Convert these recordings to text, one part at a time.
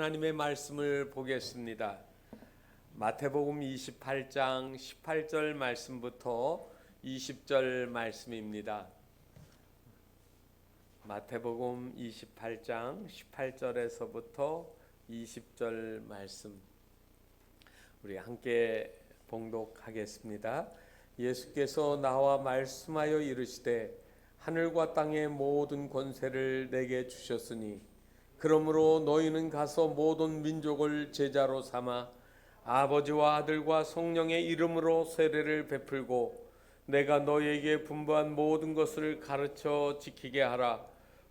하나님의 말씀을 보겠습니다. 마태복음 28장 18절 말씀부터 20절 말씀입니다. 마태복음 28장 18절에서부터 20절 말씀 우리 함께 봉독하겠습니다. 예수께서 나와 말씀하여 이르시되 하늘과 땅의 모든 권세를 내게 주셨으니 그러므로 너희는 가서 모든 민족을 제자로 삼아 아버지와 아들과 성령의 이름으로 세례를 베풀고 내가 너희에게 분부한 모든 것을 가르쳐 지키게 하라.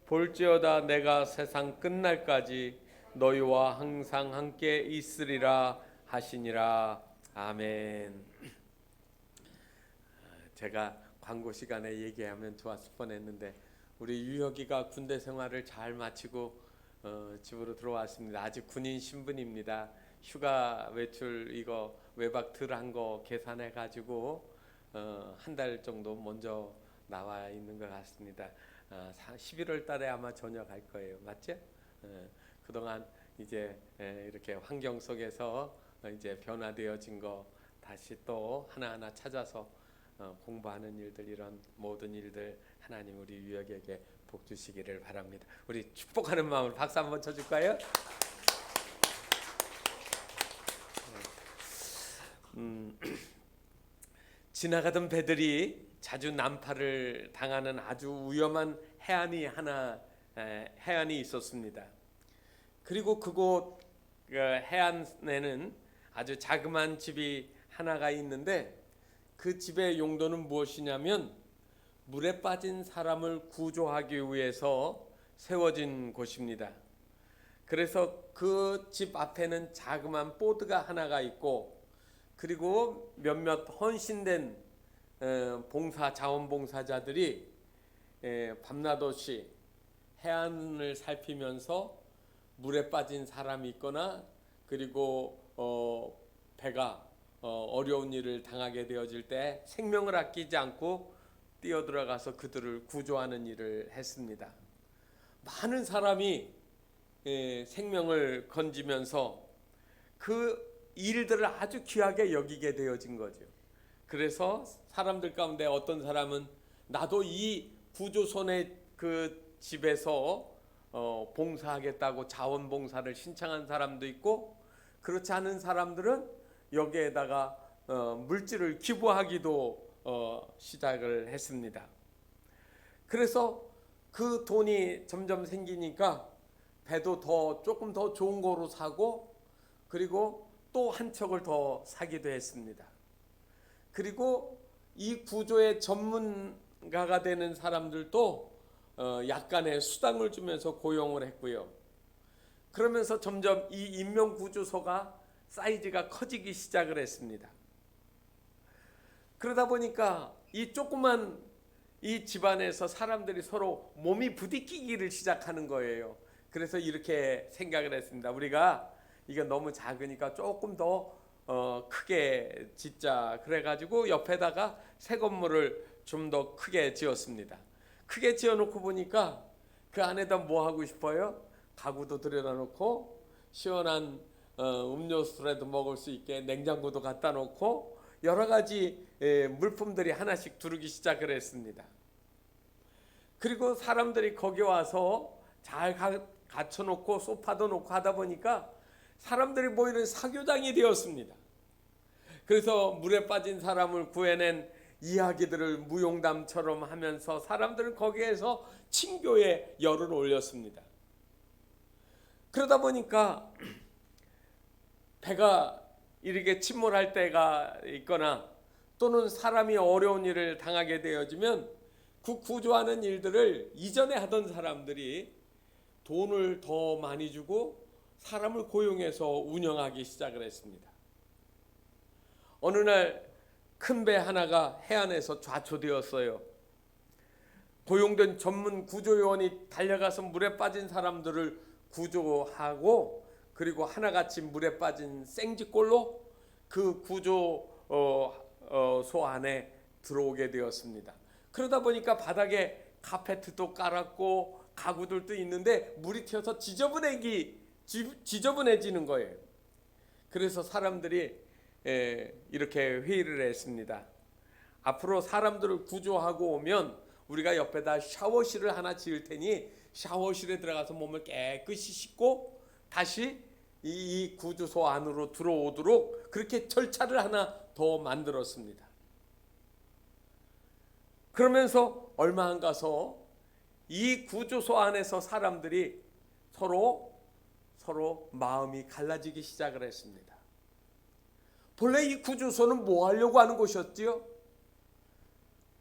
볼지어다 내가 세상 끝날까지 너희와 항상 함께 있으리라 하시니라. 아멘. 제가 광고 시간에 얘기하면 좋았을 뻔했는데 우리 유혁이가 군대 생활을 잘 마치고 집으로 들어왔습니다. 아직 군인 신분입니다. 휴가 외출 이거 외박 덜 한 거 계산해 가지고 한 달 정도 먼저 나와 있는 것 같습니다. 11월 달에 아마 전역할 거예요. 맞죠? 그동안 이제 이렇게 환경 속에서 이제 변화되어진 거 다시 또 하나하나 찾아서 공부하는 일들, 이런 모든 일들 하나님 우리 유혁에게 복 주시기를 바랍니다. 우리 축복하는 마음으로 박수 한번 쳐줄까요? 지나가던 배들이 자주 난파를 당하는 아주 위험한 해안이 있었습니다. 그리고 그곳 해안에는 아주 자그마한 집이 하나가 있는데 그 집의 용도는 무엇이냐면 물에 빠진 사람을 구조하기 위해서 세워진 곳입니다. 그래서 그 집 앞에는 자그마한 보드가 하나가 있고 그리고 몇몇 헌신된 자원봉사자들이 밤낮없이 해안을 살피면서 물에 빠진 사람이 있거나 그리고 배가 어려운 일을 당하게 되어질 때 생명을 아끼지 않고 뛰어들어가서 그들을 구조하는 일을 했습니다. 많은 사람이 생명을 건지면서 그 일들을 아주 귀하게 여기게 되어진 거죠. 그래서 사람들 가운데 어떤 사람은 나도 이 구조선의 그 집에서 봉사하겠다고 자원봉사를 신청한 사람도 있고 그렇지 않은 사람들은 여기에다가 물질을 기부하기도 시작을 했습니다. 그래서 그 돈이 점점 생기니까 배도 조금 더 좋은 거로 사고 그리고 또 한 척을 더 사기도 했습니다. 그리고 이 구조의 전문가가 되는 사람들도 약간의 수당을 주면서 고용을 했고요. 그러면서 점점 이 인명구조소가 사이즈가 커지기 시작을 했습니다. 그러다 보니까 이 조그만 이 집안에서 사람들이 서로 몸이 부딪히기를 시작하는 거예요. 그래서 이렇게 생각을 했습니다. 우리가 이거 너무 작으니까 조금 더 크게 짓자. 그래가지고 옆에다가 새 건물을 좀 더 크게 지었습니다. 크게 지어놓고 보니까 그 안에다 뭐 하고 싶어요? 가구도 들여놓고 시원한 음료수라도 먹을 수 있게 냉장고도 갖다 놓고 여러 가지 물품들이 하나씩 두르기 시작을 했습니다. 그리고 사람들이 거기 와서 잘 갖춰놓고 소파도 놓고 하다 보니까 사람들이 모이는 사교장이 되었습니다. 그래서 물에 빠진 사람을 구해낸 이야기들을 무용담처럼 하면서 사람들은 거기에서 친교의 열을 올렸습니다. 그러다 보니까 배가 이렇게 침몰할 때가 있거나 또는 사람이 어려운 일을 당하게 되어지면 그 구조하는 일들을 이전에 하던 사람들이 돈을 더 많이 주고 사람을 고용해서 운영하기 시작을 했습니다. 어느 날 큰 배 하나가 해안에서 좌초되었어요. 고용된 전문 구조요원이 달려가서 물에 빠진 사람들을 구조하고 그리고 하나같이 물에 빠진 생쥐꼴로 그 구조소 안에 들어오게 되었습니다. 그러다 보니까 바닥에 카페트도 깔았고 가구들도 있는데 물이 튀어서 지저분하기 지저분해지는 거예요. 그래서 사람들이 이렇게 회의를 했습니다. 앞으로 사람들을 구조하고 오면 우리가 옆에다 샤워실을 하나 지을 테니 샤워실에 들어가서 몸을 깨끗이 씻고 다시 이 구조소 안으로 들어오도록 그렇게 절차를 하나 더 만들었습니다. 그러면서 얼마 안 가서 이 구조소 안에서 사람들이 서로 마음이 갈라지기 시작을 했습니다. 본래 이 구조소는 뭐 하려고 하는 곳이었지요?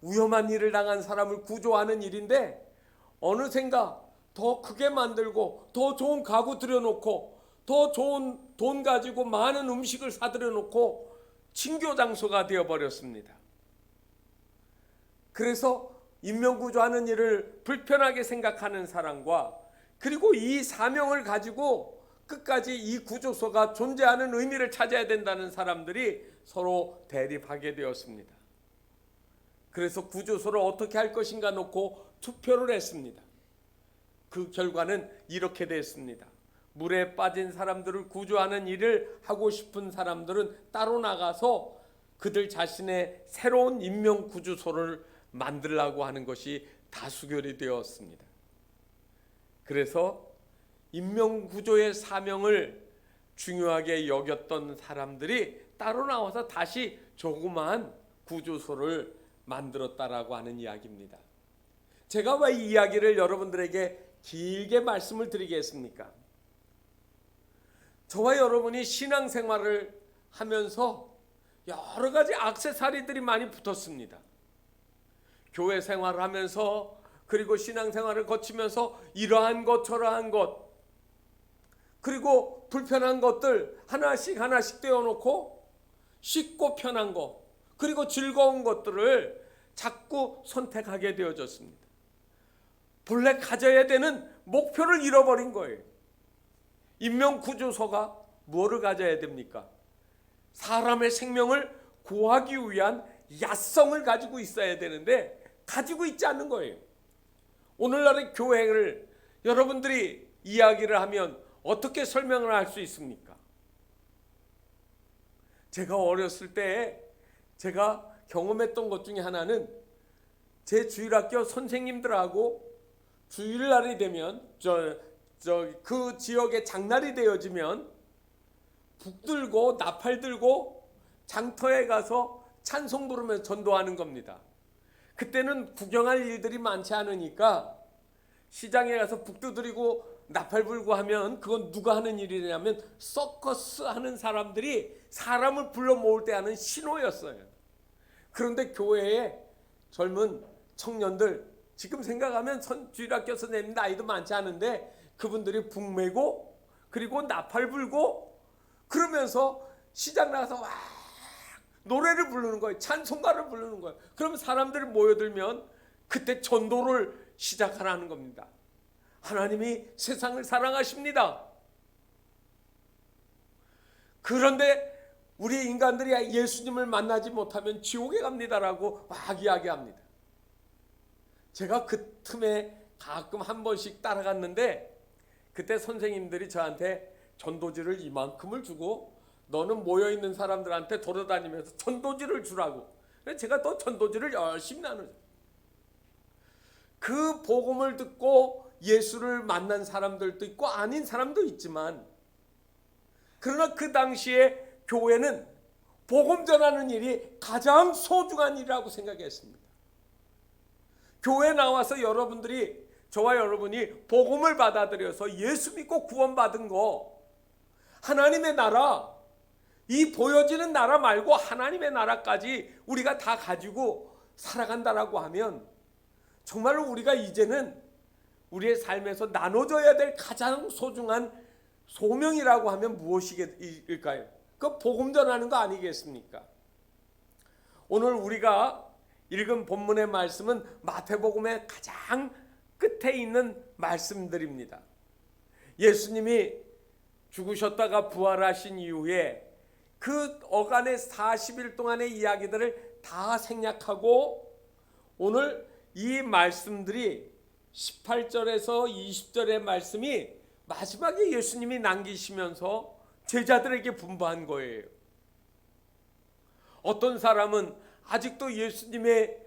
위험한 일을 당한 사람을 구조하는 일인데 어느샌가 더 크게 만들고 더 좋은 가구 들여놓고 더 좋은 돈 가지고 많은 음식을 사들여놓고 친교 장소가 되어버렸습니다. 그래서 인명구조하는 일을 불편하게 생각하는 사람과 그리고 이 사명을 가지고 끝까지 이 구조소가 존재하는 의미를 찾아야 된다는 사람들이 서로 대립하게 되었습니다. 그래서 구조소를 어떻게 할 것인가 놓고 투표를 했습니다. 그 결과는 이렇게 됐습니다. 물에 빠진 사람들을 구조하는 일을 하고 싶은 사람들은 따로 나가서 그들 자신의 새로운 인명구조소를 만들려고 하는 것이 다수결이 되었습니다. 그래서 인명구조의 사명을 중요하게 여겼던 사람들이 따로 나와서 다시 조그마한 구조소를 만들었다라고 하는 이야기입니다. 제가 왜 이 이야기를 여러분들에게 길게 말씀을 드리겠습니까? 저와 여러분이 신앙생활을 하면서 여러 가지 액세서리들이 많이 붙었습니다. 교회 생활을 하면서 그리고 신앙생활을 거치면서 이러한 것 저러한 것 그리고 불편한 것들 하나씩 떼어놓고 쉽고 편한 것 그리고 즐거운 것들을 자꾸 선택하게 되어졌습니다. 본래 가져야 되는 목표를 잃어버린 거예요. 인명구조소가 뭐를 가져야 됩니까? 사람의 생명을 구하기 위한 야성을 가지고 있어야 되는데 가지고 있지 않는 거예요. 오늘날의 교회를 여러분들이 이야기를 하면 어떻게 설명을 할 수 있습니까? 제가 어렸을 때 제가 경험했던 것 중에 하나는 제 주일학교 선생님들하고 주일날이 되면 그 지역의 장날이 되어지면 북 들고 나팔 들고 장터에 가서 찬송 부르면서 전도하는 겁니다. 그때는 구경할 일들이 많지 않으니까 시장에 가서 북 두드리고 나팔 불고 하면 그건 누가 하는 일이냐면 서커스 하는 사람들이 사람을 불러 모을 때 하는 신호였어요. 그런데 교회에 젊은 청년들 지금 생각하면 주일학교 선생님 나이도 많지 않은데 그분들이 북 메고 그리고 나팔 불고 그러면서 시장 나가서 와 노래를 부르는 거예요. 찬송가를 부르는 거예요. 그러면 사람들이 모여들면 그때 전도를 시작하라는 겁니다. 하나님이 세상을 사랑하십니다. 그런데 우리 인간들이 예수님을 만나지 못하면 지옥에 갑니다라고 막 이야기합니다. 제가 그 틈에 가끔 한 번씩 따라갔는데 그때 선생님들이 저한테 전도지를 이만큼을 주고 너는 모여있는 사람들한테 돌아다니면서 전도지를 주라고. 그래서 제가 또 전도지를 열심히 나누죠. 그 복음을 듣고 예수를 만난 사람들도 있고 아닌 사람도 있지만 그러나 그 당시에 교회는 복음 전하는 일이 가장 소중한 일이라고 생각했습니다. 교회에 나와서 여러분들이 저와 여러분이 복음을 받아들여서 예수 믿고 구원받은 거 하나님의 나라 이 보여지는 나라 말고 하나님의 나라까지 우리가 다 가지고 살아간다라고 하면 정말로 우리가 이제는 우리의 삶에서 나눠져야 될 가장 소중한 소명이라고 하면 무엇일까요? 그 복음 전하는 거 아니겠습니까? 오늘 우리가 읽은 본문의 말씀은 마태복음의 가장 끝에 있는 말씀들입니다. 예수님이 죽으셨다가 부활하신 이후에 그 어간의 40일 동안의 이야기들을 다 생략하고 오늘 이 말씀들이 18절에서 20절의 말씀이 마지막에 예수님이 남기시면서 제자들에게 분부한 거예요. 어떤 사람은 아직도 예수님의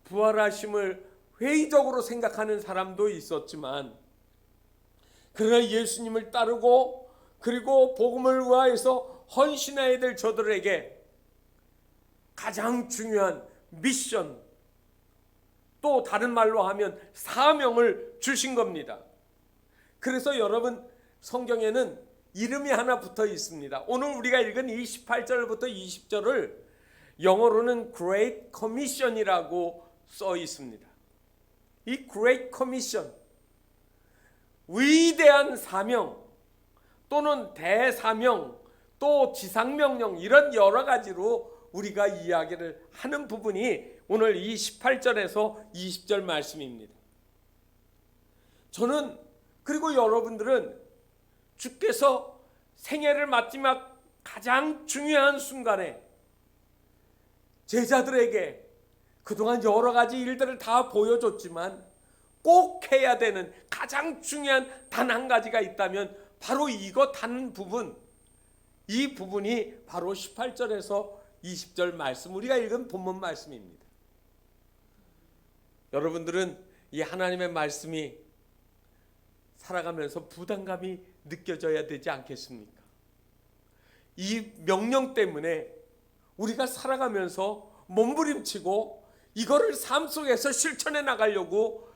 부활하심을 회의적으로 생각하는 사람도 있었지만, 그러나 예수님을 따르고 그리고 복음을 위하여서 헌신해야 될 저들에게 가장 중요한 미션, 또 다른 말로 하면 사명을 주신 겁니다. 그래서 여러분, 성경에는 이름이 하나 붙어 있습니다. 오늘 우리가 읽은 28절부터 20절을 영어로는 Great Commission이라고 써 있습니다. 이 Great Commission, 위대한 사명 또는 대사명, 또 지상명령, 이런 여러 가지로 우리가 이야기를 하는 부분이 오늘 이 18절에서 20절 말씀입니다. 저는, 그리고 여러분들은 주께서 생애를 마지막 가장 중요한 순간에 제자들에게 그동안 여러 가지 일들을 다 보여줬지만 꼭 해야 되는 가장 중요한 단 한 가지가 있다면 바로 이것 한 부분, 이 부분이 바로 18절에서 20절 말씀, 우리가 읽은 본문 말씀입니다. 여러분들은 이 하나님의 말씀이 살아가면서 부담감이 느껴져야 되지 않겠습니까? 이 명령 때문에 우리가 살아가면서 몸부림치고 이거를 삶 속에서 실천해 나가려고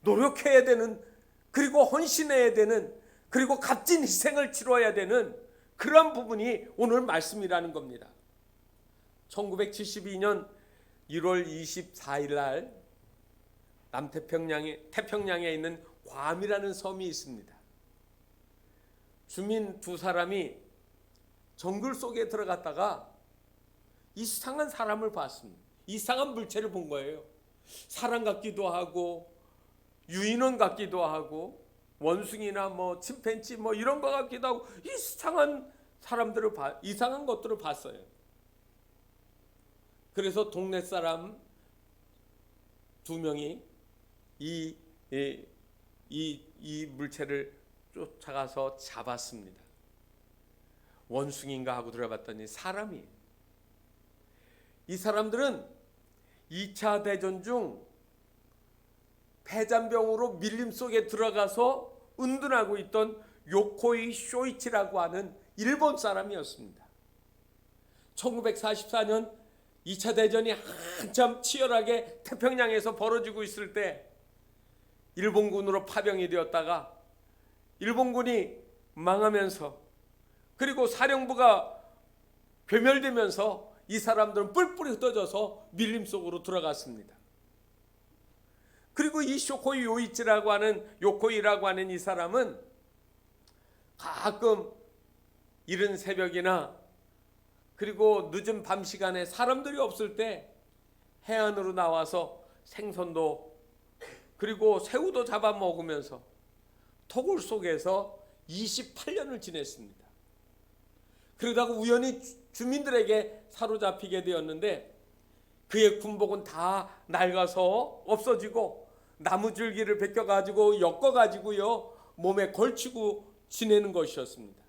노력해야 되는, 그리고 헌신해야 되는, 그리고 값진 희생을 치러야 되는 그런 부분이 오늘 말씀이라는 겁니다. 1972년 1월 24일 날 태평양에 있는 괌이라는 섬이 있습니다. 주민 두 사람이 정글 속에 들어갔다가 이상한 사람을 봤습니다. 이상한 물체를 본 거예요. 사람 같기도 하고 유인원 같기도 하고 원숭이나 뭐 침팬지 뭐 이런 것 같기도 하고 이상한 이상한 것들을 봤어요. 그래서 동네 사람 두 명이 이 물체를 쫓아가서 잡았습니다. 원숭이인가 하고 들어봤더니 사람이에요. 이 사람들은 2차 대전 중 폐잔병으로 밀림 속에 들어가서 은둔하고 있던 요코이 쇼이치라고 하는 일본 사람이었습니다. 1944년 2차 대전이 한참 치열하게 태평양에서 벌어지고 있을 때 일본군으로 파병이 되었다가 일본군이 망하면서, 그리고 사령부가 괴멸되면서 이 사람들은 뿔뿔이 흩어져서 밀림 속으로 들어갔습니다. 그리고 이 요코이라고 하는 이 사람은 가끔 이른 새벽이나 그리고 늦은 밤 시간에 사람들이 없을 때 해안으로 나와서 생선도 그리고 새우도 잡아먹으면서 토굴 속에서 28년을 지냈습니다. 그러다가 우연히 주민들에게 사로잡히게 되었는데 그의 군복은 다 낡아서 없어지고 나무줄기를 벗겨가지고 엮어가지고요 몸에 걸치고 지내는 것이었습니다.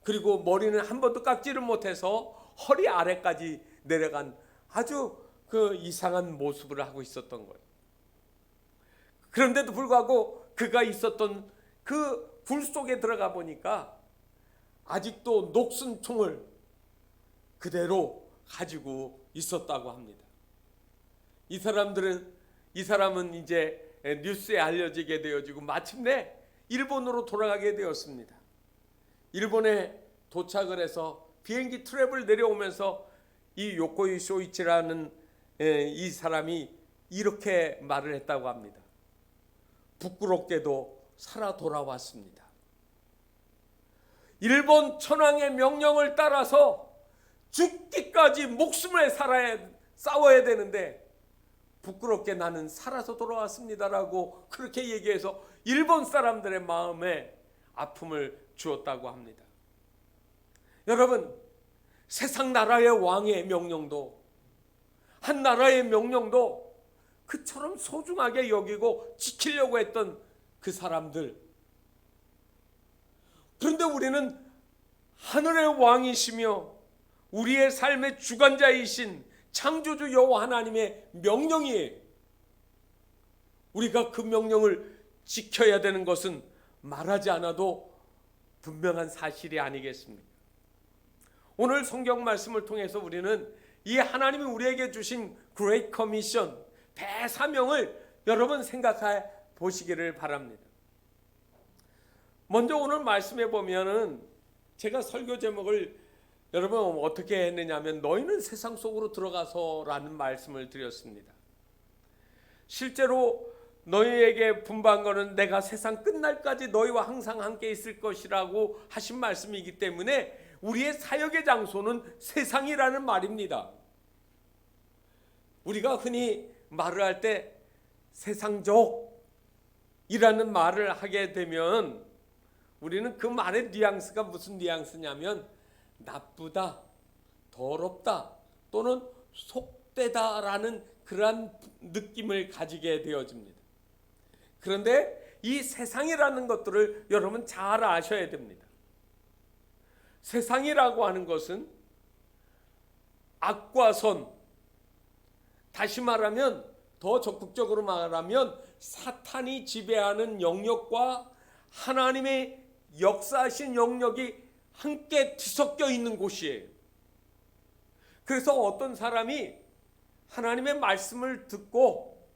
그리고 머리는 한 번도 깎지를 못해서 허리 아래까지 내려간 아주 그 이상한 모습을 하고 있었던 거예요. 그런데도 불구하고 그가 있었던 그 굴 속에 들어가 보니까 아직도 녹슨 총을 그대로 가지고 있었다고 합니다. 이 사람은 이제 뉴스에 알려지게 되어지고 마침내 일본으로 돌아가게 되었습니다. 일본에 도착을 해서 비행기 트랩을 내려오면서 이 요코이 쇼이치라는 이 사람이 이렇게 말을 했다고 합니다. 부끄럽게도 살아 돌아왔습니다. 일본 천황의 명령을 따라서 죽기까지 목숨을 싸워야 되는데 부끄럽게 나는 살아서 돌아왔습니다라고 그렇게 얘기해서 일본 사람들의 마음에 아픔을 주었다고 합니다. 여러분, 세상 나라의 왕의 명령도, 한 나라의 명령도 그처럼 소중하게 여기고 지키려고 했던 그 사람들, 그런데 우리는 하늘의 왕이시며 우리의 삶의 주관자이신 창조주 여호와 하나님의 명령이에요. 우리가 그 명령을 지켜야 되는 것은 말하지 않아도 분명한 사실이 아니겠습니까? 오늘 성경 말씀을 통해서 우리는 이 하나님이 우리에게 주신 Great Commission, 대사명을 여러분 생각해 보시기를 바랍니다. 먼저 오늘 말씀해 보면은 제가 설교 제목을 여러분 어떻게 했느냐 하면 너희는 세상 속으로 들어가서라는 말씀을 드렸습니다. 실제로 너희에게 분부한 것은 내가 세상 끝날까지 너희와 항상 함께 있을 것이라고 하신 말씀이기 때문에 우리의 사역의 장소는 세상이라는 말입니다. 우리가 흔히 말을 할 때 세상적이라는 말을 하게 되면 우리는 그 말의 뉘앙스가 무슨 뉘앙스냐면 나쁘다, 더럽다 또는 속되다라는 그러한 느낌을 가지게 되어집니다. 그런데 이 세상이라는 것들을 여러분 잘 아셔야 됩니다. 세상이라고 하는 것은 악과 선, 다시 말하면 더 적극적으로 말하면 사탄이 지배하는 영역과 하나님의 역사하신 영역이 함께 뒤섞여 있는 곳이에요. 그래서 어떤 사람이 하나님의 말씀을 듣고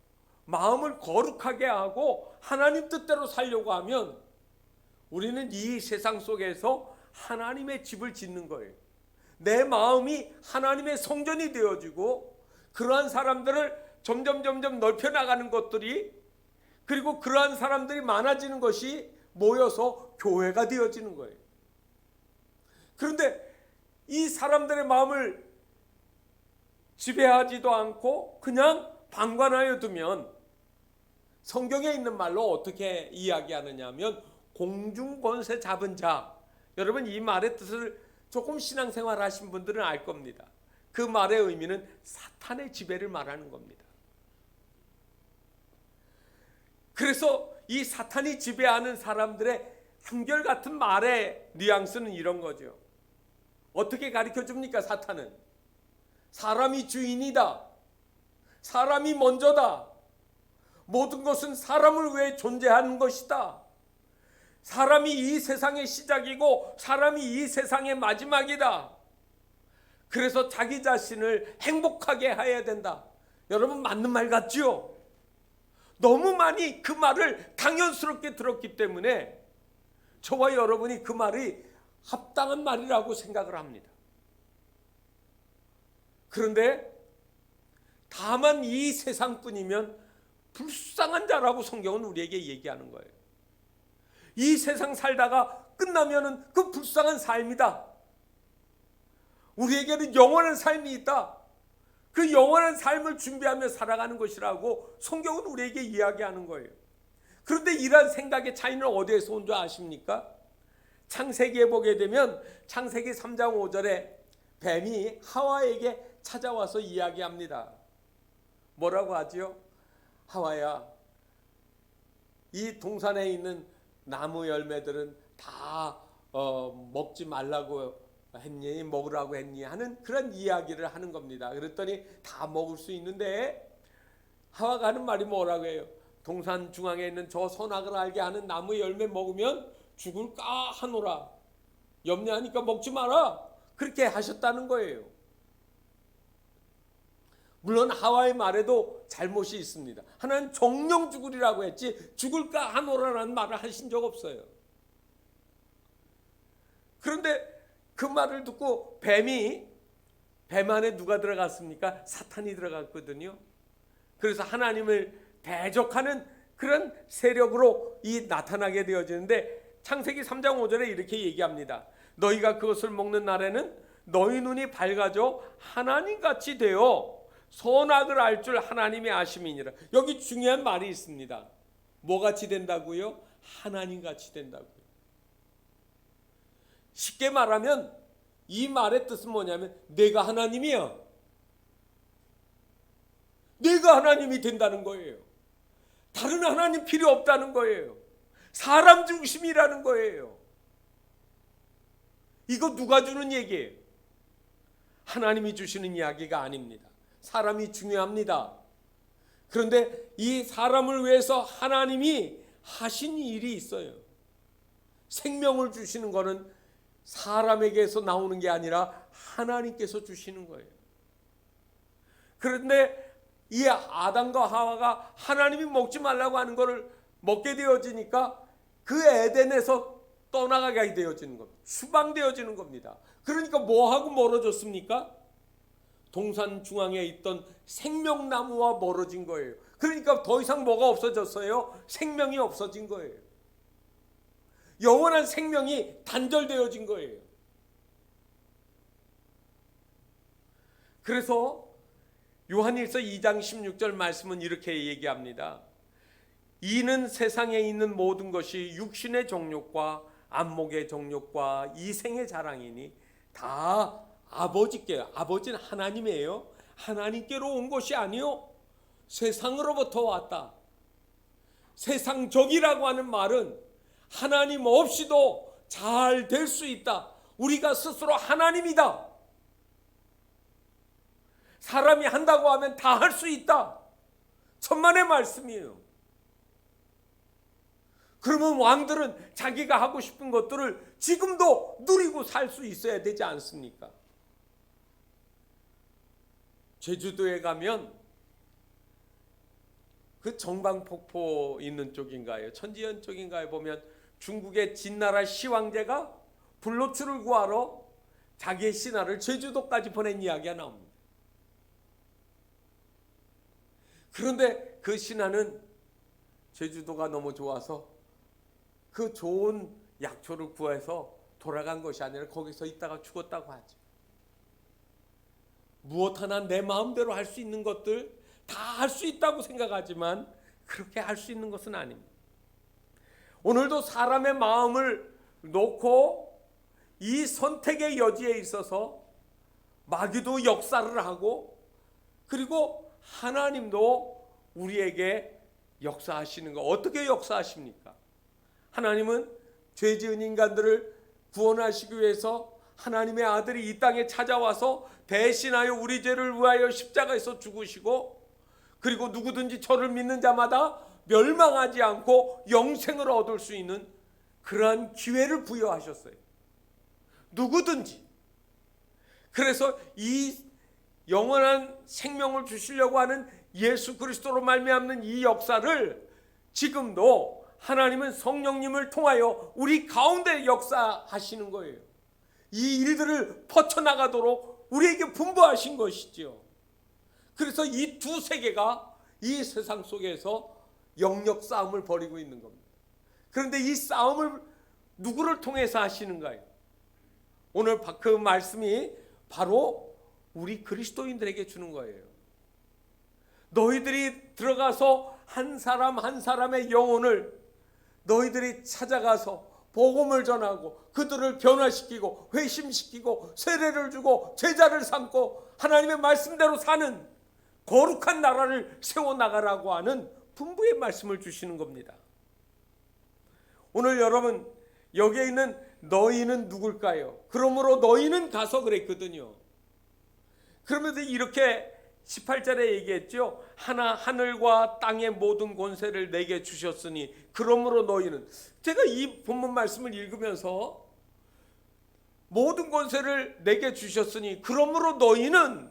마음을 거룩하게 하고 하나님 뜻대로 살려고 하면 우리는 이 세상 속에서 하나님의 집을 짓는 거예요. 내 마음이 하나님의 성전이 되어지고 그러한 사람들을 점점 넓혀나가는 것들이, 그리고 그러한 사람들이 많아지는 것이 모여서 교회가 되어지는 거예요. 그런데 이 사람들의 마음을 지배하지도 않고 그냥 방관하여 두면 성경에 있는 말로 어떻게 이야기하느냐 하면 공중권세 잡은 자, 여러분 이 말의 뜻을 조금 신앙생활 하신 분들은 알 겁니다. 그 말의 의미는 사탄의 지배를 말하는 겁니다. 그래서 이 사탄이 지배하는 사람들의 한결같은 말의 뉘앙스는 이런 거죠. 어떻게 가르쳐 줍니까? 사탄은 사람이 주인이다, 사람이 먼저다, 모든 것은 사람을 위해 존재하는 것이다, 사람이 이 세상의 시작이고 사람이 이 세상의 마지막이다, 그래서 자기 자신을 행복하게 해야 된다. 여러분 맞는 말 같죠? 너무 많이 그 말을 당연스럽게 들었기 때문에 저와 여러분이 그 말이 합당한 말이라고 생각을 합니다. 그런데 다만 이 세상뿐이면 불쌍한 자라고 성경은 우리에게 얘기하는 거예요. 이 세상 살다가 끝나면은 그 불쌍한 삶이다. 우리에게는 영원한 삶이 있다. 그 영원한 삶을 준비하며 살아가는 것이라고 성경은 우리에게 이야기하는 거예요. 그런데 이러한 생각의 차이는 어디에서 온 줄 아십니까? 창세기에 보게 되면 창세기 3장 5절에 뱀이 하와에게 찾아와서 이야기합니다. 뭐라고 하지요? 하와야, 이 동산에 있는 나무 열매들은 다 먹지 말라고 했니? 먹으라고 했니? 하는 그런 이야기를 하는 겁니다. 그랬더니 다 먹을 수 있는데 하와가 하는 말이 뭐라고 해요? 동산 중앙에 있는 저 선악을 알게 하는 나무 열매 먹으면 죽을까 하노라. 염려하니까 먹지 마라. 그렇게 하셨다는 거예요. 물론 하와의 말에도 잘못이 있습니다. 하나는 정령 죽으리라고 했지 죽을까 하노라라는 말을 하신 적 없어요. 그런데 그 말을 듣고 뱀 안에 누가 들어갔습니까? 사탄이 들어갔거든요. 그래서 하나님을 대적하는 그런 세력으로 나타나게 되어지는데 창세기 3장 5절에 이렇게 얘기합니다. 너희가 그것을 먹는 날에는 너희 눈이 밝아져 하나님같이 되어 선악을 알 줄 하나님이 아심이니라. 여기 중요한 말이 있습니다. 뭐같이 된다고요? 하나님같이 된다고요. 쉽게 말하면 이 말의 뜻은 뭐냐면 내가 하나님이야. 내가 하나님이 된다는 거예요. 다른 하나님 필요 없다는 거예요. 사람 중심이라는 거예요. 이거 누가 주는 얘기예요? 하나님이 주시는 이야기가 아닙니다. 사람이 중요합니다. 그런데 이 사람을 위해서 하나님이 하신 일이 있어요. 생명을 주시는 것은 사람에게서 나오는 게 아니라 하나님께서 주시는 거예요. 그런데 이 아담과 하와가 하나님이 먹지 말라고 하는 것을 먹게 되어지니까 그 에덴에서 떠나가게 되어지는 겁니다. 추방되어지는 겁니다. 그러니까 뭐하고 멀어졌습니까? 동산 중앙에 있던 생명나무와 멀어진 거예요. 그러니까 더 이상 뭐가 없어졌어요? 생명이 없어진 거예요. 영원한 생명이 단절되어진 거예요. 그래서 요한일서 2장 16절 말씀은 이렇게 얘기합니다. 이는 세상에 있는 모든 것이 육신의 정욕과 안목의 정욕과 이생의 자랑이니 다 아버지께요. 아버지는 하나님이에요. 하나님께로 온 것이 아니요 세상으로부터 왔다. 세상적이라고 하는 말은 하나님 없이도 잘 될 수 있다. 우리가 스스로 하나님이다. 사람이 한다고 하면 다 할 수 있다. 천만의 말씀이에요. 그러면 왕들은 자기가 하고 싶은 것들을 지금도 누리고 살 수 있어야 되지 않습니까? 제주도에 가면 그 정방폭포 있는 쪽인가요? 천지연 쪽인가요? 보면 중국의 진나라 시황제가 불로초를 구하러 자기의 신하를 제주도까지 보낸 이야기가 나옵니다. 그런데 그 신하는 제주도가 너무 좋아서 그 좋은 약초를 구해서 돌아간 것이 아니라 거기서 있다가 죽었다고 하죠. 무엇 하나 내 마음대로 할 수 있는 것들 다 할 수 있다고 생각하지만 그렇게 할 수 있는 것은 아닙니다. 오늘도 사람의 마음을 놓고 이 선택의 여지에 있어서 마귀도 역사를 하고 그리고 하나님도 우리에게 역사하시는 거. 어떻게 역사하십니까? 하나님은 죄 지은 인간들을 구원하시기 위해서 하나님의 아들이 이 땅에 찾아와서 대신하여 우리 죄를 위하여 십자가에서 죽으시고 그리고 누구든지 저를 믿는 자마다 멸망하지 않고 영생을 얻을 수 있는 그러한 기회를 부여하셨어요. 누구든지. 그래서 이 영원한 생명을 주시려고 하는 예수 그리스도로 말미암는 이 역사를 지금도 하나님은 성령님을 통하여 우리 가운데 역사하시는 거예요. 이 일들을 퍼쳐나가도록 우리에게 분부하신 것이죠. 그래서 이 두 세계가 이 세상 속에서 영역 싸움을 벌이고 있는 겁니다. 그런데 이 싸움을 누구를 통해서 하시는가요? 오늘 그 말씀이 바로 우리 그리스도인들에게 주는 거예요. 너희들이 들어가서 한 사람 한 사람의 영혼을 너희들이 찾아가서 복음을 전하고 그들을 변화시키고 회심시키고 세례를 주고 제자를 삼고 하나님의 말씀대로 사는 거룩한 나라를 세워나가라고 하는 분부의 말씀을 주시는 겁니다. 오늘 여러분 여기에 있는 너희는 누굴까요? 그러므로 너희는 가서 그랬거든요. 그러면서 이렇게 18절에 얘기했죠. 하늘과 땅의 모든 권세를 내게 주셨으니 그러므로 너희는. 제가 이 본문 말씀을 읽으면서 모든 권세를 내게 주셨으니 그러므로 너희는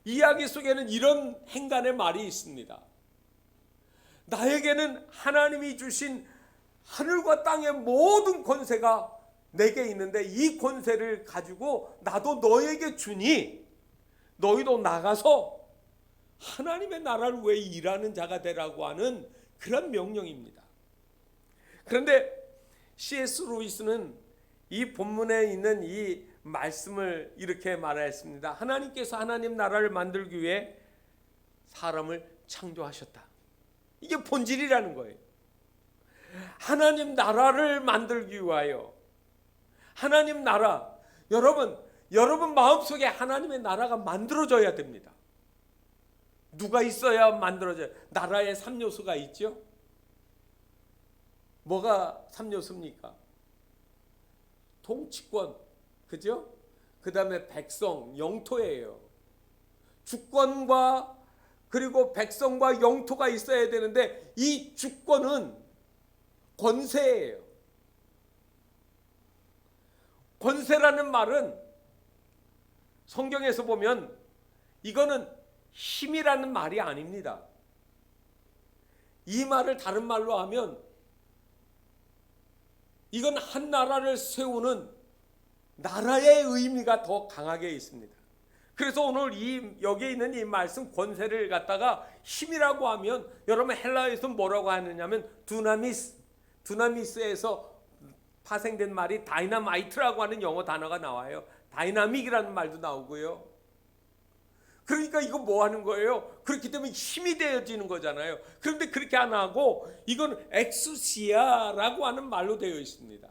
이야기 속에는 이런 행간의 말이 있습니다. 나에게는 하나님이 주신 하늘과 땅의 모든 권세가 내게 있는데 이 권세를 가지고 나도 너에게 주니 너희도 나가서 하나님의 나라를 위해 일하는 자가 되라고 하는 그런 명령입니다. 그런데 C.S. 루이스는 이 본문에 있는 이 말씀을 이렇게 말했습니다. 하나님께서 하나님 나라를 만들기 위해 사람을 창조하셨다. 이게 본질이라는 거예요. 하나님 나라를 만들기 위하여 하나님 나라, 여러분 마음속에 하나님의 나라가 만들어져야 됩니다. 누가 있어야 만들어져요? 나라에 3요소가 있죠? 뭐가 3요소입니까? 통치권, 그죠? 그 다음에 백성, 영토예요. 주권과 그리고 백성과 영토가 있어야 되는데 이 주권은 권세예요. 권세라는 말은 성경에서 보면 이거는 힘이라는 말이 아닙니다. 이 말을 다른 말로 하면 이건 한 나라를 세우는 나라의 의미가 더 강하게 있습니다. 그래서 오늘 여기에 있는 이 말씀 권세를 갖다가 힘이라고 하면 여러분 헬라어에서 뭐라고 하느냐면 두나미스에서 파생된 말이 다이나마이트라고 하는 영어 단어가 나와요. 다이나믹이라는 말도 나오고요. 그러니까 이거 뭐 하는 거예요? 그렇기 때문에 힘이 되어지는 거잖아요. 그런데 그렇게 안 하고 이건 엑수시아라고 하는 말로 되어 있습니다.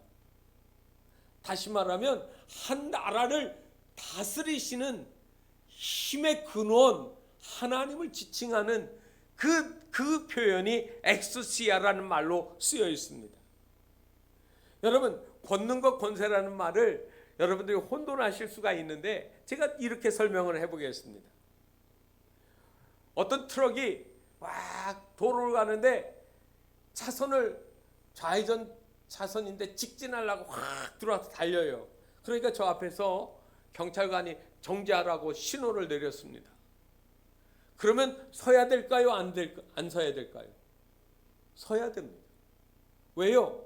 다시 말하면 한 나라를 다스리시는 힘의 근원 하나님을 지칭하는 그 표현이 엑수시아라는 말로 쓰여 있습니다. 여러분 권능과 권세라는 말을 여러분들이 혼돈하실 수가 있는데 제가 이렇게 설명을 해보겠습니다. 어떤 트럭이 막 도로를 가는데 차선을 좌회전 차선인데 직진하려고 확 들어와서 달려요. 그러니까 저 앞에서 경찰관이 정지하라고 신호를 내렸습니다. 그러면 서야 될까요? 안 서야 될까요? 서야 됩니다. 왜요?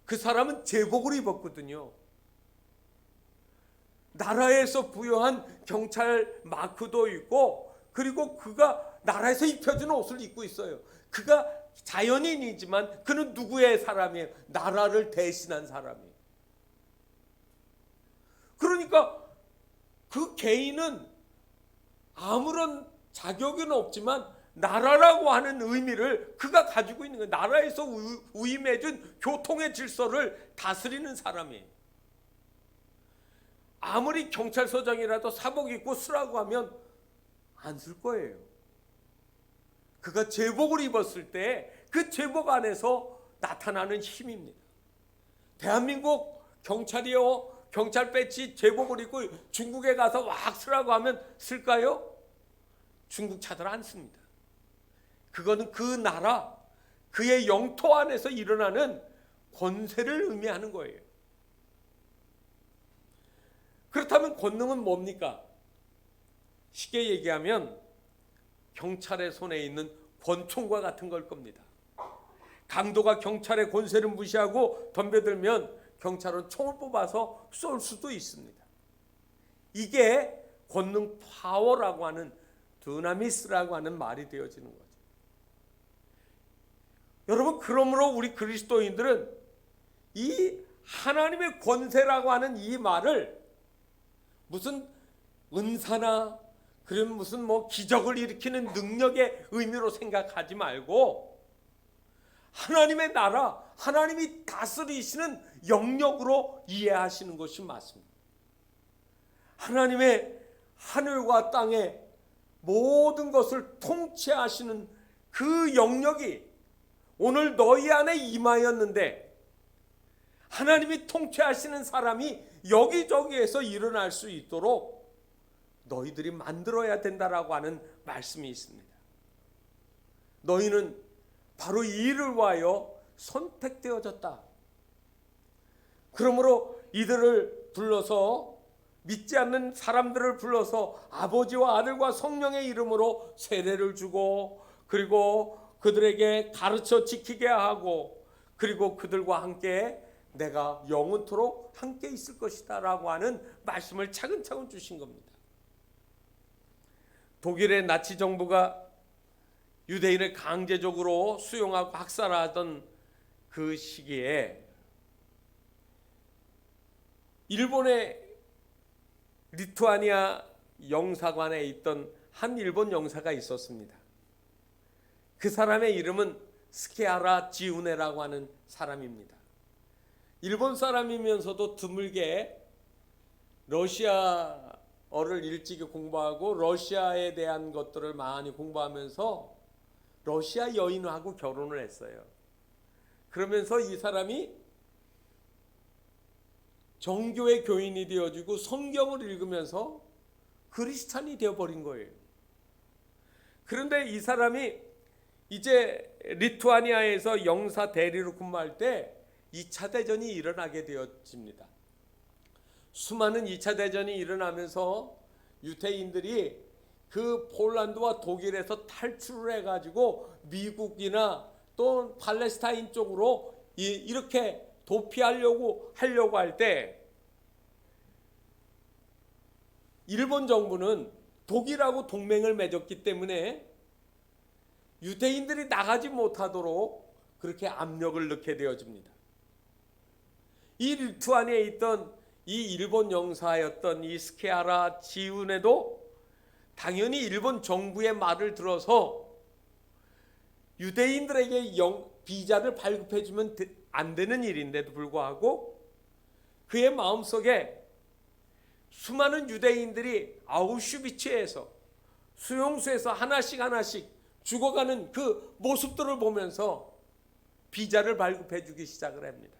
그 사람은 제복을 입었거든요. 나라에서 부여한 경찰 마크도 있고 그리고 그가 나라에서 입혀주는 옷을 입고 있어요. 그가 자연인이지만 그는 누구의 사람이에요? 나라를 대신한 사람이에요. 그러니까 그 개인은 아무런 자격은 없지만 나라라고 하는 의미를 그가 가지고 있는 거예요. 나라에서 위임해준 교통의 질서를 다스리는 사람이에요. 아무리 경찰서장이라도 사복 입고 쓰라고 하면 안 쓸 거예요. 그가 제복을 입었을 때 그 제복 안에서 나타나는 힘입니다. 대한민국 경찰이요, 경찰 배지 제복을 입고 중국에 가서 왁 쓰라고 하면 쓸까요? 중국 차들 안 씁니다. 그거는 그 나라, 그의 영토 안에서 일어나는 권세를 의미하는 거예요. 그렇다면 권능은 뭡니까? 쉽게 얘기하면 경찰의 손에 있는 권총과 같은 걸 겁니다. 강도가 경찰의 권세를 무시하고 덤벼들면 경찰은 총을 뽑아서 쏠 수도 있습니다. 이게 권능 파워라고 하는 드나미스라고 하는 말이 되어지는 거죠. 여러분 그러므로 우리 그리스도인들은 이 하나님의 권세라고 하는 이 말을 무슨 은사나 그런 무슨 뭐 기적을 일으키는 능력의 의미로 생각하지 말고 하나님의 나라, 하나님이 다스리시는 영역으로 이해하시는 것이 맞습니다. 하나님의 하늘과 땅의 모든 것을 통치하시는 그 영역이 오늘 너희 안에 임하였는데 하나님이 통치하시는 사람이 여기저기에서 일어날 수 있도록 너희들이 만들어야 된다라고 하는 말씀이 있습니다. 너희는 바로 이 일을 위하여 선택되어졌다. 그러므로 이들을 불러서 믿지 않는 사람들을 불러서 아버지와 아들과 성령의 이름으로 세례를 주고 그리고 그들에게 가르쳐 지키게 하고 그리고 그들과 함께 내가 영원토록 함께 있을 것이다 라고 하는 말씀을 차근차근 주신 겁니다. 독일의 나치 정부가 유대인을 강제적으로 수용하고 학살하던 그 시기에 일본의 리투아니아 영사관에 있던 한 일본 영사가 있었습니다. 그 사람의 이름은 스케하라 지우네라고 하는 사람입니다. 일본 사람이면서도 드물게 러시아어를 일찍이 공부하고 러시아에 대한 것들을 많이 공부하면서 러시아 여인하고 결혼을 했어요. 그러면서 이 사람이 정교의 교인이 되어지고 성경을 읽으면서 그리스찬이 되어버린 거예요. 그런데 이 사람이 이제 리투아니아에서 영사 대리로 근무할 때 2차 대전이 일어나게 되어집니다. 수많은 2차 대전이 일어나면서 유대인들이 그 폴란드와 독일에서 탈출을 해가지고 미국이나 또 팔레스타인 쪽으로 이렇게 도피하려고 할 때 일본 정부는 독일하고 동맹을 맺었기 때문에 유대인들이 나가지 못하도록 그렇게 압력을 넣게 되어집니다. 이 리투아니아에 있던 이 일본 영사였던 이 스케아라 지훈에도 당연히 일본 정부의 말을 들어서 유대인들에게 비자를 발급해주면 안 되는 일인데도 불구하고 그의 마음속에 수많은 유대인들이 아우슈비츠에서 수용소에서 하나씩 죽어가는 그 모습들을 보면서 비자를 발급해주기 시작을 합니다.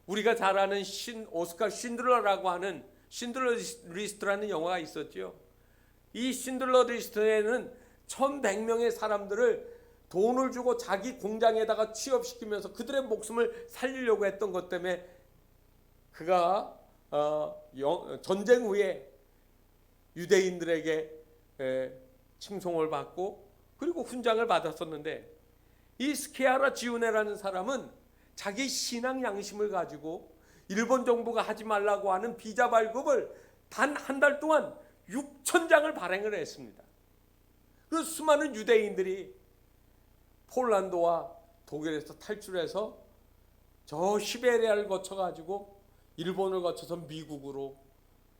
우리가 잘 아는 오스카 쉰들러라고 하는 쉰들러 리스트라는 영화가 있었죠. 이 쉰들러 리스트에는 1100명의 사람들을 돈을 주고 자기 공장에다가 취업시키면서 그들의 목숨을 살리려고 했던 것 때문에 그가 전쟁 후에 유대인들에게 칭송을 받고 그리고 훈장을 받았었는데, 이 스케아라 지우네라는 사람은 자기 신앙 양심을 가지고 일본 정부가 하지 말라고 하는 비자 발급을 단 한 달 동안 6,000장을 발행을 했습니다. 그 수많은 유대인들이 폴란드와 독일에서 탈출해서 저 시베리아를 거쳐가지고 일본을 거쳐서 미국으로,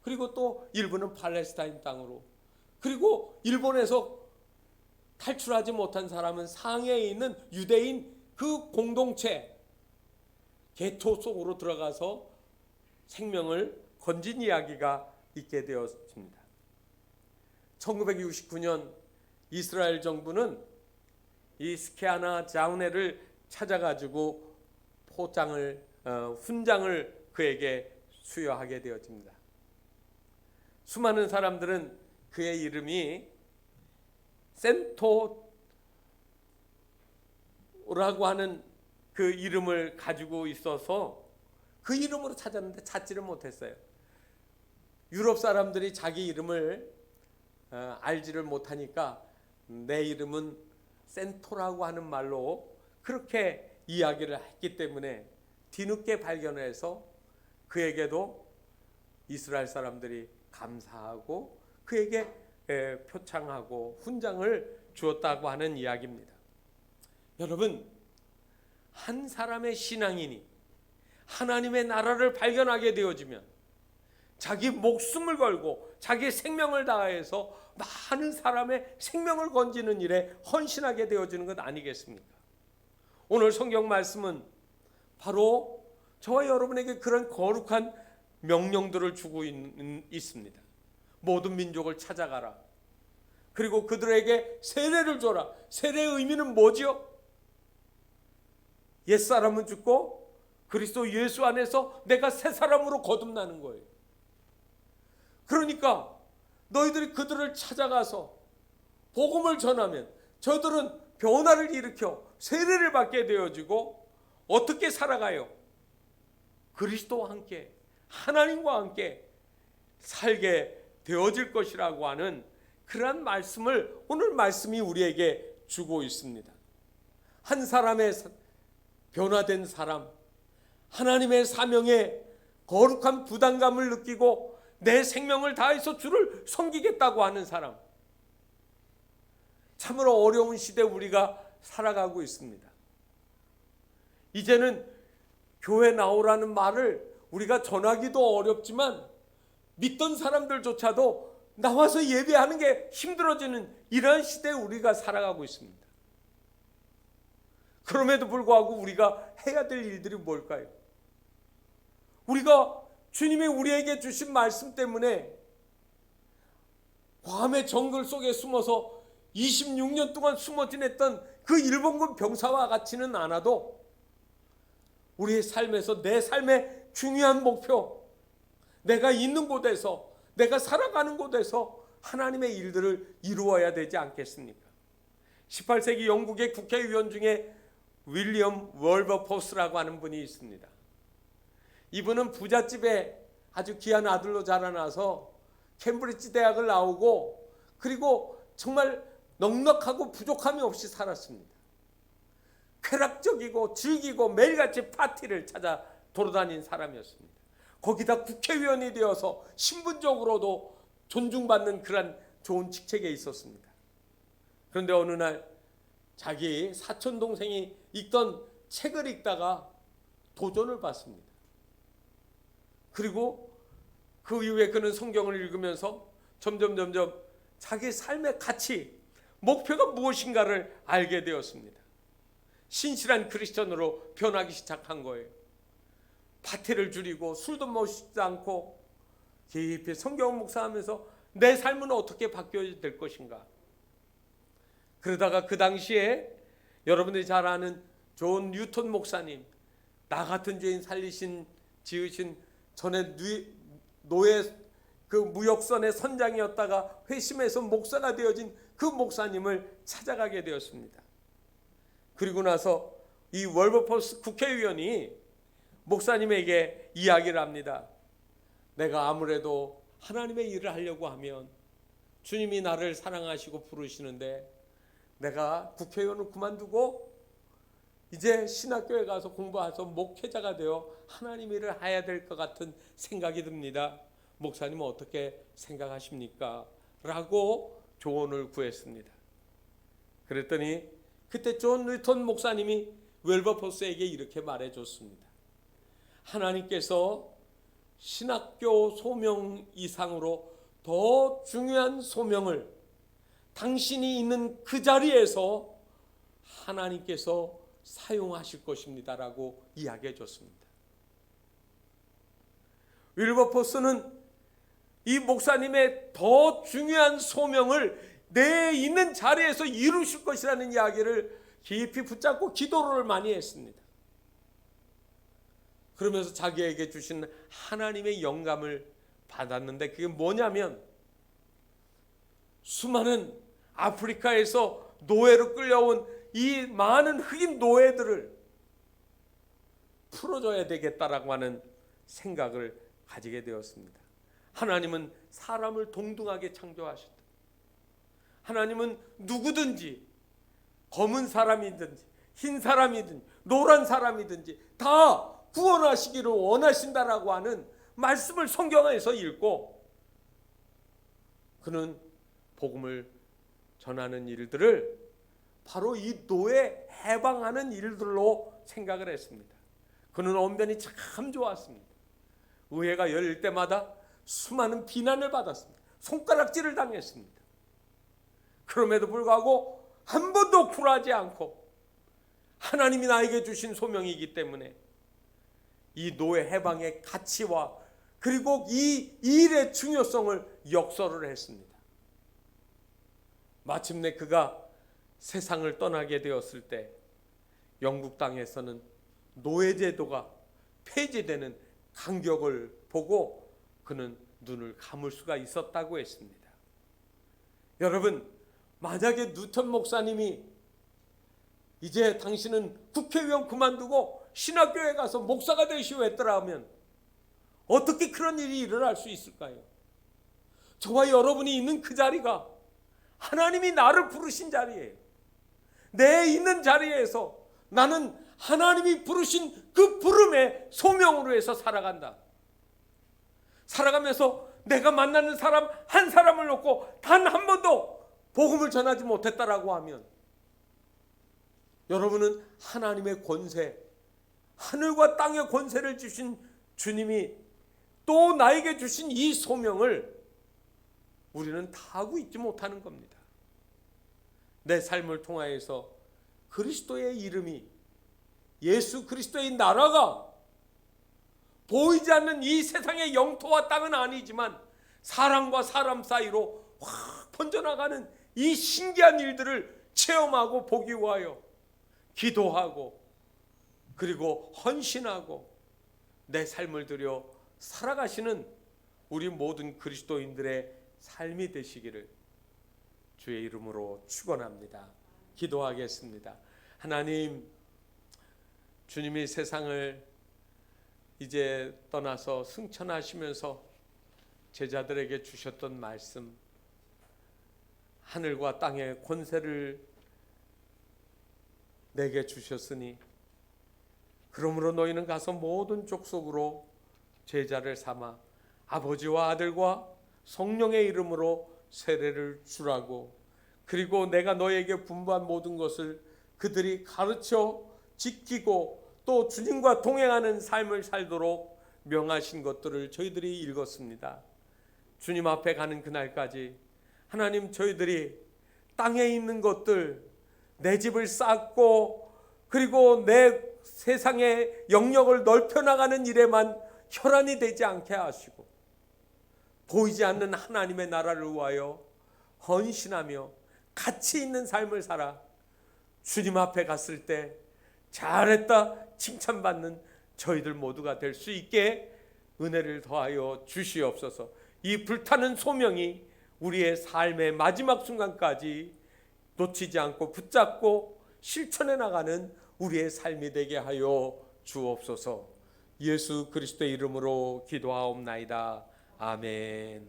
그리고 또 일본은 팔레스타인 땅으로, 그리고 일본에서 탈출하지 못한 사람은 상해에 있는 유대인 그 공동체 개토 속으로 들어가서 생명을 건진 이야기가 있게 되었습니다. 1969년 이스라엘 정부는 이 스케아나 자우네를 찾아가지고 훈장을 그에게 수여하게 되어집니다. 수많은 사람들은 그의 이름이 센토라고 하는 그 이름을 가지고 있어서 그 이름으로 찾았는데 찾지를 못했어요. 유럽 사람들이 자기 이름을 알지를 못하니까 내 이름은 센토라고 하는 말로 그렇게 이야기를 했기 때문에 뒤늦게 발견해서 그에게도 이스라엘 사람들이 감사하고 그에게 표창하고 훈장을 주었다고 하는 이야기입니다. 여러분, 한 사람의 신앙인이 하나님의 나라를 발견하게 되어지면 자기 목숨을 걸고 자기 생명을 다해서 많은 사람의 생명을 건지는 일에 헌신하게 되어지는 것 아니겠습니까? 오늘 성경 말씀은 바로 저와 여러분에게 그런 거룩한 명령들을 주고 있습니다. 모든 민족을 찾아가라. 그리고 그들에게 세례를 줘라. 세례의 의미는 뭐지요? 옛사람은 죽고 그리스도 예수 안에서 내가 새 사람으로 거듭나는 거예요. 그러니까 너희들이 그들을 찾아가서 복음을 전하면 저들은 변화를 일으켜 세례를 받게 되어지고 어떻게 살아가요? 그리스도와 함께 하나님과 함께 살게 되어질 것이라고 하는 그러한 말씀을 오늘 말씀이 우리에게 주고 있습니다. 한 사람의 변화된 사람, 하나님의 사명에 거룩한 부담감을 느끼고 내 생명을 다해서 주를 섬기겠다고 하는 사람, 참으로 어려운 시대 우리가 살아가고 있습니다. 이제는 교회 나오라는 말을 우리가 전하기도 어렵지만 믿던 사람들조차도 나와서 예배하는 게 힘들어지는 이러한 시대에 우리가 살아가고 있습니다. 그럼에도 불구하고 우리가 해야 될 일들이 뭘까요? 우리가 주님이 우리에게 주신 말씀 때문에 광야의 정글 속에 숨어서 26년 동안 숨어 지냈던 그 일본군 병사와 같지는 않아도 우리의 삶에서 내 삶의 중요한 목표, 내가 있는 곳에서, 내가 살아가는 곳에서 하나님의 일들을 이루어야 되지 않겠습니까? 18세기 영국의 국회의원 중에 윌리엄 월버포스라고 하는 분이 있습니다. 이분은 부잣집에 아주 귀한 아들로 자라나서 캠브리지 대학을 나오고, 그리고 정말 넉넉하고 부족함이 없이 살았습니다. 쾌락적이고 즐기고 매일같이 파티를 찾아 돌아다닌 사람이었습니다. 거기다 국회의원이 되어서 신분적으로도 존중받는 그런 좋은 직책에 있었습니다. 그런데 어느 날 자기 사촌 동생이 읽던 책을 읽다가 도전을 받습니다. 그리고 그 이후에 그는 성경을 읽으면서 점점 자기 삶의 가치, 목표가 무엇인가를 알게 되었습니다. 신실한 크리스천으로 변하기 시작한 거예요. 파티를 줄이고 술도 마시지 않고 깊이 성경 묵상하면서 내 삶은 어떻게 바뀌어야 될 것인가. 그러다가 그 당시에 여러분들이 잘 아는 존 뉴턴 목사님, 나 같은 죄인 지으신 전에 노예 그 무역선의 선장이었다가 회심해서 목사가 되어진 그 목사님을 찾아가게 되었습니다. 그리고 나서 이 월버포스 국회의원이 목사님에게 이야기를 합니다. 내가 아무래도 하나님의 일을 하려고 하면 주님이 나를 사랑하시고 부르시는데 내가 국회의원을 그만두고 이제 신학교에 가서 공부해서 목회자가 되어 하나님 일을 해야 될 것 같은 생각이 듭니다. 목사님은 어떻게 생각하십니까? 라고 조언을 구했습니다. 그랬더니 그때 존 뉴턴 목사님이 웰버포스에게 이렇게 말해줬습니다. 하나님께서 신학교 소명 이상으로 더 중요한 소명을 당신이 있는 그 자리에서 하나님께서 사용하실 것입니다라고 이야기해 줬습니다. 윌버포스는 이 목사님의 더 중요한 소명을 내 있는 자리에서 이루실 것이라는 이야기를 깊이 붙잡고 기도를 많이 했습니다. 그러면서 자기에게 주신 하나님의 영감을 받았는데 그게 뭐냐면 수많은 아프리카에서 노예로 끌려온 이 많은 흑인 노예들을 풀어줘야 되겠다라고 하는 생각을 가지게 되었습니다. 하나님은 사람을 동등하게 창조하셨다. 하나님은 누구든지 검은 사람이든지 흰 사람이든지 노란 사람이든지 다 구원하시기를 원하신다라고 하는 말씀을 성경에서 읽고 그는 복음을 전하는 일들을 바로 이 노예 해방하는 일들로 생각을 했습니다. 그는 언변이 참 좋았습니다. 의회가 열릴 때마다 수많은 비난을 받았습니다. 손가락질을 당했습니다. 그럼에도 불구하고 한 번도 굴하지 않고 하나님이 나에게 주신 소명이기 때문에 이 노예 해방의 가치와 그리고 이 일의 중요성을 역설을 했습니다. 마침내 그가 세상을 떠나게 되었을 때 영국 땅에서는 노예제도가 폐지되는 간격을 보고 그는 눈을 감을 수가 있었다고 했습니다. 여러분, 만약에 뉴턴 목사님이 이제 당신은 국회의원 그만두고 신학교에 가서 목사가 되시오 했더라면 어떻게 그런 일이 일어날 수 있을까요? 저와 여러분이 있는 그 자리가 하나님이 나를 부르신 자리예요. 내 있는 자리에서 나는 하나님이 부르신 그 부름의 소명으로 해서 살아간다. 살아가면서 내가 만나는 사람 한 사람을 놓고 단 한 번도 복음을 전하지 못했다라고 하면 여러분은 하나님의 권세, 하늘과 땅의 권세를 주신 주님이 또 나에게 주신 이 소명을 우리는 다 하고 있지 못하는 겁니다. 내 삶을 통하여서 그리스도의 이름이, 예수 그리스도의 나라가 보이지 않는 이 세상의 영토와 땅은 아니지만 사람과 사람 사이로 확 번져나가는 이 신기한 일들을 체험하고 보기 위하여 기도하고 그리고 헌신하고 내 삶을 들여 살아가시는 우리 모든 그리스도인들의 삶이 되시기를 주의 이름으로 축원합니다. 기도하겠습니다. 하나님, 주님이 세상을 이제 떠나서 승천하시면서 제자들에게 주셨던 말씀, 하늘과 땅의 권세를 내게 주셨으니 그러므로 너희는 가서 모든 족속으로 제자를 삼아 아버지와 아들과 성령의 이름으로 세례를 주라고, 그리고 내가 너에게 분부한 모든 것을 그들이 가르쳐 지키고 또 주님과 동행하는 삶을 살도록 명하신 것들을 저희들이 읽었습니다. 주님 앞에 가는 그날까지 하나님, 저희들이 땅에 있는 것들, 내 집을 쌓고 그리고 내 세상의 영역을 넓혀나가는 일에만 혈안이 되지 않게 하시고 보이지 않는 하나님의 나라를 위하여 헌신하며 가치 있는 삶을 살아 주님 앞에 갔을 때 잘했다 칭찬받는 저희들 모두가 될 수 있게 은혜를 더하여 주시옵소서. 이 불타는 소명이 우리의 삶의 마지막 순간까지 놓치지 않고 붙잡고 실천해 나가는 우리의 삶이 되게 하여 주옵소서. 예수 그리스도의 이름으로 기도하옵나이다. 아멘.